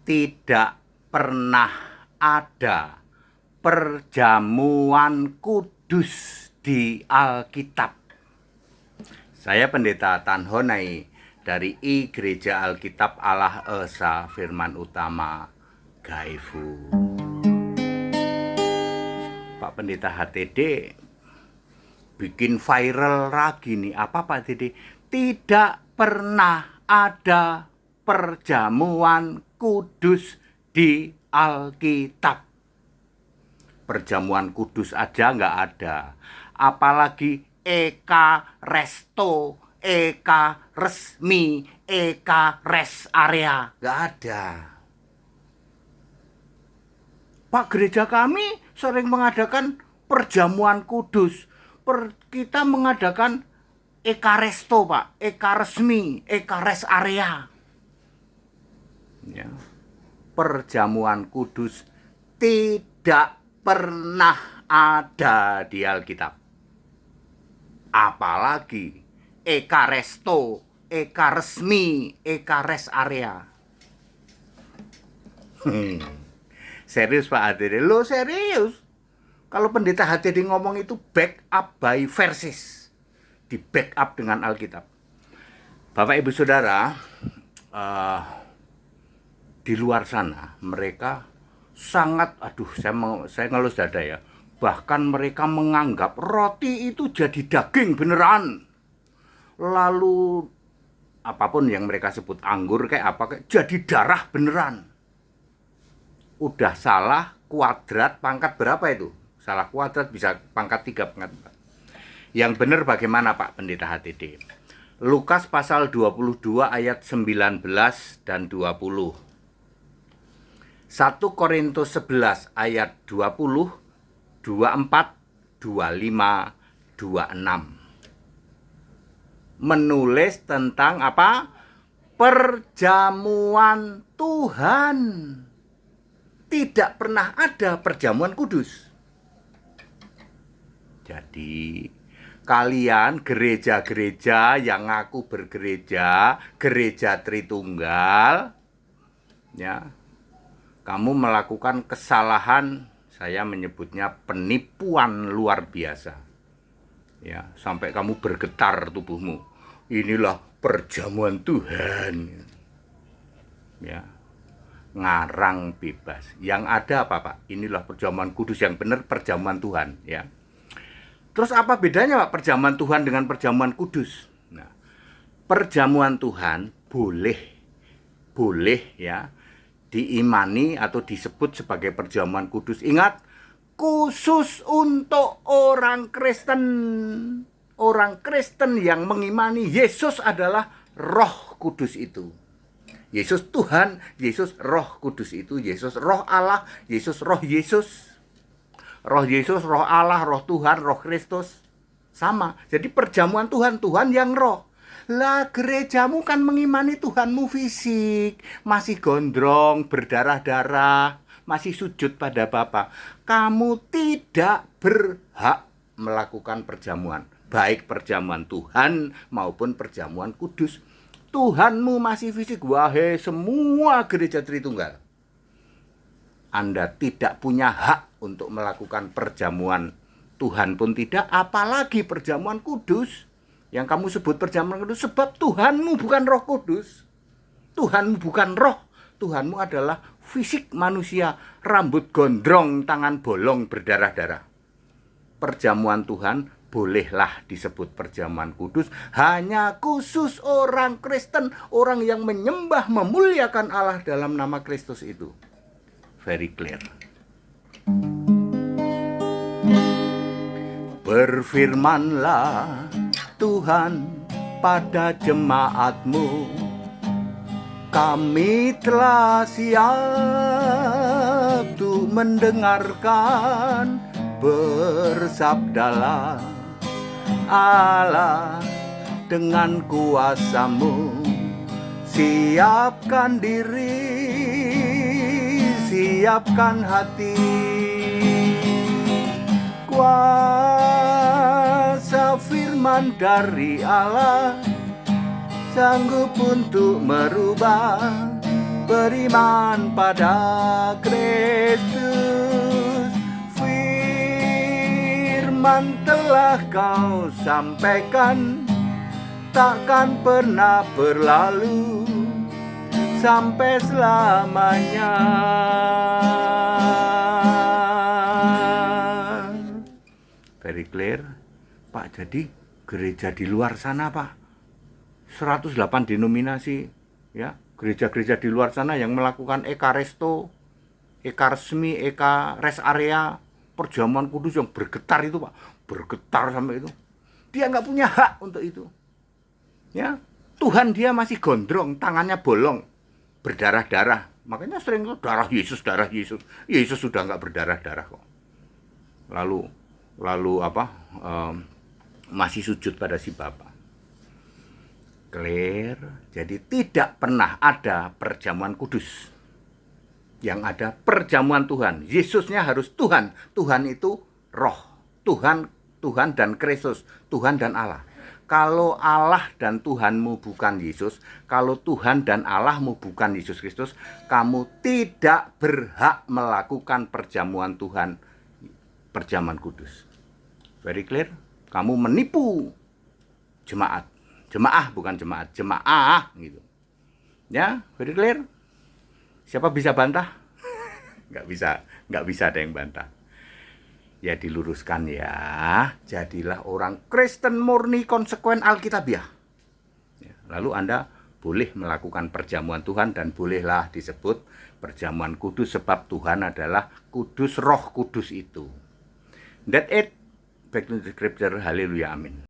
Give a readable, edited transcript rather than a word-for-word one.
Tidak pernah ada perjamuan kudus di Alkitab. Saya Pendeta Tan Honai dari I Gereja Alkitab Allah Esa Firman Utama Gaifu. Pak Pendeta HTD bikin viral lagi nih. Apa Pak HTD? Tidak pernah ada perjamuan kudus di Alkitab. Perjamuan kudus aja nggak ada. Apalagi Eka Resto, Eka Resmi, Eka Res Area. Nggak ada. Pak, gereja kami sering mengadakan perjamuan kudus. Kita mengadakan Eka Resto, Pak. Eka Resmi, Eka Res Area. Ya. Perjamuan kudus tidak pernah ada di Alkitab. Apalagi Eka Resto, Eka Resmi, Eka Res Area. Serius Pak HTD? Lo serius? Kalau Pendeta HTD ngomong itu back up by verses. Di back up dengan Alkitab. Bapak Ibu Saudara, di luar sana mereka sangat, saya ngelus dada ya. Bahkan mereka menganggap roti itu jadi daging beneran. Lalu apapun yang mereka sebut, anggur kayak apa, kayak jadi darah beneran. Udah salah kuadrat pangkat berapa itu? Salah kuadrat bisa pangkat 3, pangkat 4. Yang benar bagaimana Pak Pendeta HTD? Lukas pasal 22 ayat 19 dan 20. 1 Korintus 11 ayat 20, 24, 25, 26. Menulis tentang apa? Perjamuan Tuhan. Tidak pernah ada perjamuan kudus. Jadi kalian gereja-gereja yang ngaku bergereja, gereja Tritunggal, ya, kamu melakukan kesalahan, saya menyebutnya penipuan luar biasa. Ya, sampai kamu bergetar tubuhmu. Inilah perjamuan Tuhan. Ya. Ngarang bebas. Yang ada apa Pak? Inilah perjamuan kudus, yang benar perjamuan Tuhan, ya. Terus apa bedanya Pak perjamuan Tuhan dengan perjamuan kudus? Nah, perjamuan Tuhan boleh ya diimani atau disebut sebagai perjamuan kudus. Ingat, khusus untuk orang Kristen. Orang Kristen yang mengimani Yesus adalah Roh Kudus itu. Yesus Tuhan, Yesus Roh Kudus itu, Yesus Roh Allah, Yesus Roh Yesus. Roh Yesus, Roh Allah, Roh Tuhan, Roh Kristus. Sama. Jadi perjamuan Tuhan, Tuhan yang roh. Lah gerejamu kan mengimani Tuhanmu fisik, masih gondrong, berdarah-darah, masih sujud pada Bapa. Kamu tidak berhak melakukan perjamuan, baik perjamuan Tuhan maupun perjamuan kudus. Tuhanmu masih fisik, wahai semua gereja Tritunggal. Anda tidak punya hak untuk melakukan perjamuan. Tuhan pun tidak, apalagi perjamuan kudus. Yang kamu sebut perjamuan kudus, sebab Tuhanmu bukan Roh Kudus. Tuhanmu bukan roh. Tuhanmu adalah fisik manusia, rambut gondrong, tangan bolong, berdarah-darah. Perjamuan Tuhan bolehlah disebut perjamuan kudus, hanya khusus orang Kristen, orang yang menyembah, memuliakan Allah dalam nama Kristus itu. Very clear. Berfirmanlah Tuhan pada jemaat-Mu, kami telah siap untuk mendengarkan. Bersabdalah Allah dengan kuasa-Mu, siapkan diri, siapkan hati. Kuasa firman dari Allah sanggup untuk merubah beriman pada Kristus. Firman telah kau sampaikan, takkan pernah berlalu sampai selamanya. Very clear, Pak. Jadi gereja di luar sana, Pak, 108 denominasi, ya, gereja-gereja di luar sana yang melakukan ekaresto, eka resmi, eka rest area, perjamuan kudus yang bergetar itu, Pak, bergetar sampai itu. Dia nggak punya hak untuk itu. Ya, Tuhan dia masih gondrong, tangannya bolong, berdarah-darah. Makanya sering tuh darah Yesus, darah Yesus. Yesus sudah nggak berdarah-darah kok. Lalu apa? Masih sujud pada si Bapa. Clear. Jadi tidak pernah ada perjamuan kudus. Yang ada perjamuan Tuhan. Yesusnya harus Tuhan. Tuhan itu roh. Tuhan dan Kristus. Tuhan dan Allah. Kalau Allah dan Tuhanmu bukan Yesus, kalau Tuhan dan Allahmu bukan Yesus Kristus, kamu tidak berhak melakukan perjamuan Tuhan, perjamuan kudus. Very clear? Kamu menipu jemaat. Jemaah bukan jemaat, jemaah gitu. Ya, very clear? Siapa bisa bantah? Nggak bisa ada yang bantah. Ya diluruskan ya. Jadilah orang Kristen murni konsekuen Alkitabiah. Ya, lalu Anda boleh melakukan perjamuan Tuhan dan bolehlah disebut perjamuan kudus sebab Tuhan adalah kudus, Roh Kudus itu. That's it. Back to the scripture. Haleluya, amin.